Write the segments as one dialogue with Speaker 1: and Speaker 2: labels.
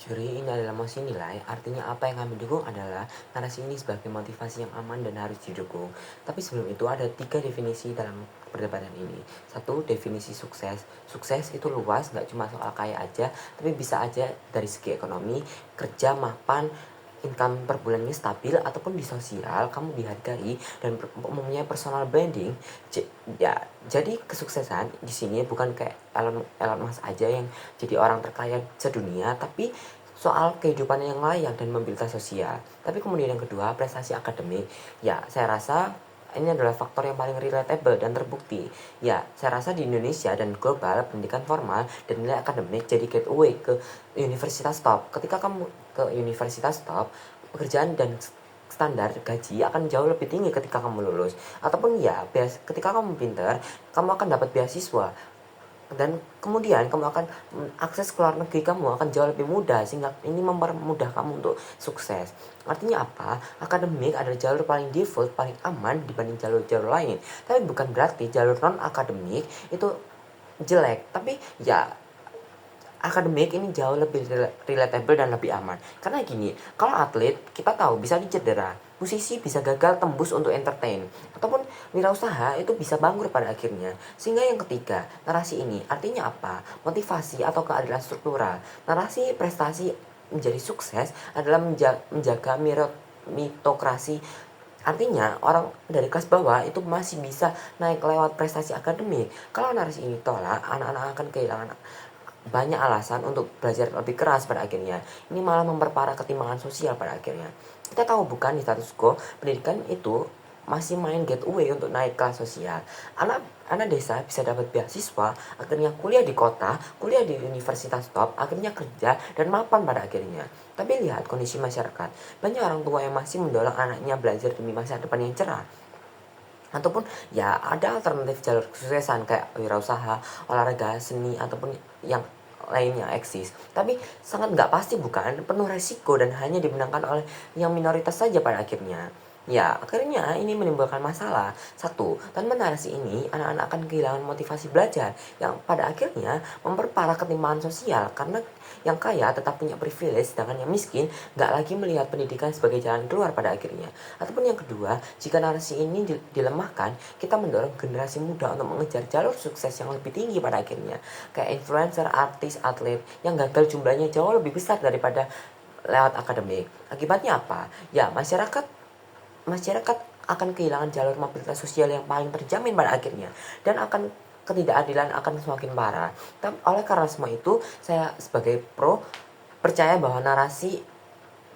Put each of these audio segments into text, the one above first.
Speaker 1: Juri ini adalah mosi nilai, artinya apa yang kami dukung adalah narasi ini sebagai motivasi yang aman dan harus didukung. Tapi sebelum itu ada 3 definisi dalam perdebatan ini. 1. Definisi sukses. Sukses itu luas, nggak cuma soal kaya aja, tapi bisa aja dari segi ekonomi, kerja, mapan, income per bulannya stabil, ataupun di sosial kamu dihargai dan umumnya personal branding. Jadi kesuksesan di sini bukan kayak Elon Musk aja yang jadi orang terkaya sedunia, tapi soal kehidupan yang layak dan mobilitas sosial. Tapi kemudian yang kedua, prestasi akademik. Ya, saya rasa ini adalah faktor yang paling relatable dan terbukti. Ya, saya rasa di Indonesia dan global, pendidikan formal dan nilai akademik jadi gateway ke universitas top. Ketika kamu ke universitas top, pekerjaan dan standar gaji akan jauh lebih tinggi ketika kamu lulus. Ataupun ya, ketika kamu pinter, kamu akan dapat beasiswa dan kemudian kamu akan akses ke luar negeri kamu akan jauh lebih mudah, sehingga ini mempermudah kamu untuk sukses. Artinya apa? Akademik adalah jalur paling default, paling aman dibanding jalur-jalur lain. Tapi bukan berarti jalur non akademik itu jelek, tapi ya akademik ini jauh lebih relatable dan lebih aman. Karena gini, kalau atlet kita tahu bisa dicedera, musisi bisa gagal tembus untuk entertain, ataupun wirausaha itu bisa bangkrut pada akhirnya. Sehingga yang ketiga, narasi ini artinya apa? Motivasi atau keadilan struktural. Narasi prestasi menjadi sukses adalah menjaga meritokrasi. Artinya orang dari kelas bawah itu masih bisa naik lewat prestasi akademik. Kalau narasi ini tolak, anak-anak akan kehilangan banyak alasan untuk belajar lebih keras pada akhirnya. Ini malah memperparah ketimpangan sosial pada akhirnya. Kita tahu bukan di status quo, pendidikan itu masih main gateway untuk naik kelas sosial. Anak desa bisa dapat beasiswa, akhirnya kuliah di kota, kuliah di universitas top, akhirnya kerja dan mapan pada akhirnya. Tapi lihat kondisi masyarakat, banyak orang tua yang masih mendorong anaknya belajar demi masa depan yang cerah. Ataupun ya ada alternatif jalur kesuksesan kayak wirausaha, olahraga, seni, ataupun yang lainnya eksis. Tapi sangat nggak pasti bukan, penuh resiko dan hanya dimenangkan oleh yang minoritas saja pada akhirnya. Ya, akhirnya ini menimbulkan masalah. Satu, tanpa narasi ini, anak-anak akan kehilangan motivasi belajar, yang pada akhirnya memperparah ketimpangan sosial, karena yang kaya tetap punya privilege, sedangkan yang miskin nggak lagi melihat pendidikan sebagai jalan keluar pada akhirnya. Ataupun yang kedua, jika narasi ini dilemahkan, kita mendorong generasi muda untuk mengejar jalur sukses yang lebih tinggi pada akhirnya. Kayak influencer, artis, atlet, yang gagal jumlahnya jauh lebih besar daripada lewat akademik. Akibatnya apa? Ya, masyarakat akan kehilangan jalur mobilitas sosial yang paling terjamin pada akhirnya, dan ketidakadilan akan semakin parah. Tapi oleh karena semua itu, saya sebagai pro percaya bahwa narasi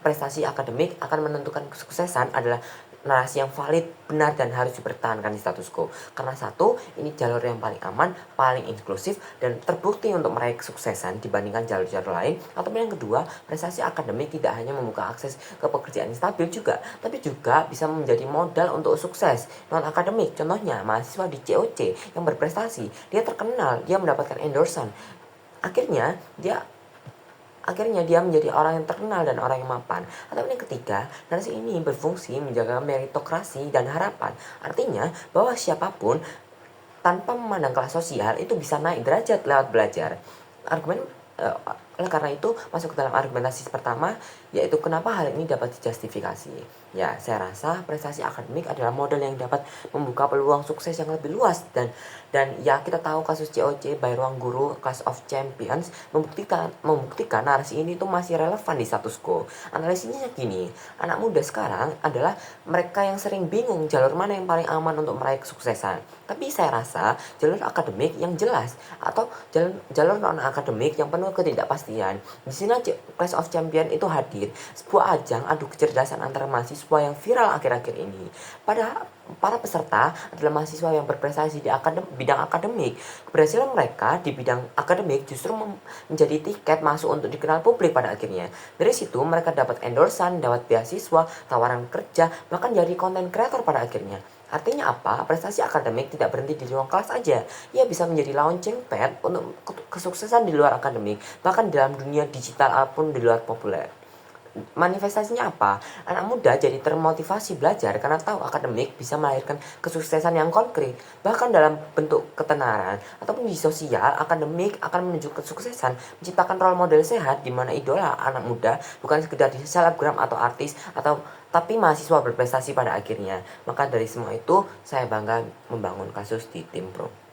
Speaker 1: prestasi akademik akan menentukan kesuksesan adalah narasi yang valid, benar, dan harus dipertahankan di status quo. Karena satu, ini jalur yang paling aman, paling inklusif, dan terbukti untuk meraih kesuksesan dibandingkan jalur-jalur lain. Ataupun yang kedua, prestasi akademik tidak hanya membuka akses ke pekerjaan yang stabil juga, tapi juga bisa menjadi modal untuk sukses non-akademik. Contohnya, mahasiswa di COC yang berprestasi, dia terkenal, dia mendapatkan endorsement. Akhirnya dia menjadi orang yang terkenal dan orang yang mapan. Atau yang ketiga, narasi ini berfungsi menjaga meritokrasi dan harapan. Artinya bahwa siapapun tanpa memandang kelas sosial itu bisa naik derajat lewat belajar. Argumen oleh karena itu masuk ke dalam argumentasi pertama, yaitu kenapa hal ini dapat dijustifikasi. Ya, saya rasa prestasi akademik adalah modal yang dapat membuka peluang sukses yang lebih luas, dan ya kita tahu kasus COC by Ruang Guru Class of Champions membuktikan narasi ini tuh masih relevan di status quo. Analisisnya gini, anak muda sekarang adalah mereka yang sering bingung jalur mana yang paling aman untuk meraih kesuksesan. Tapi saya rasa jalur akademik yang jelas atau jalur non akademik yang penuh ketidakpastian. Di sini Class of Champion itu hadir, sebuah ajang adu kecerdasan antara mahasiswa yang viral akhir-akhir ini. Pada para peserta adalah mahasiswa yang berprestasi di bidang akademik. Keberhasilan mereka di bidang akademik justru menjadi tiket masuk untuk dikenal publik pada akhirnya. Dari situ mereka dapat endorsan, dapat beasiswa, tawaran kerja, bahkan jadi konten kreator pada akhirnya. Artinya apa? Prestasi akademik tidak berhenti di ruang kelas aja. Ia bisa menjadi launching pad untuk kesuksesan di luar akademik, bahkan dalam dunia digital ataupun di luar populer. Manifestasinya apa? Anak muda jadi termotivasi belajar karena tahu akademik bisa melahirkan kesuksesan yang konkret. Bahkan dalam bentuk ketenaran ataupun di sosial, akademik akan menuju kesuksesan, menciptakan role model sehat di mana idola anak muda bukan sekedar di selebgram atau artis atau tapi mahasiswa berprestasi pada akhirnya. Maka dari semua itu, saya bangga membangun kasus di tim Pro.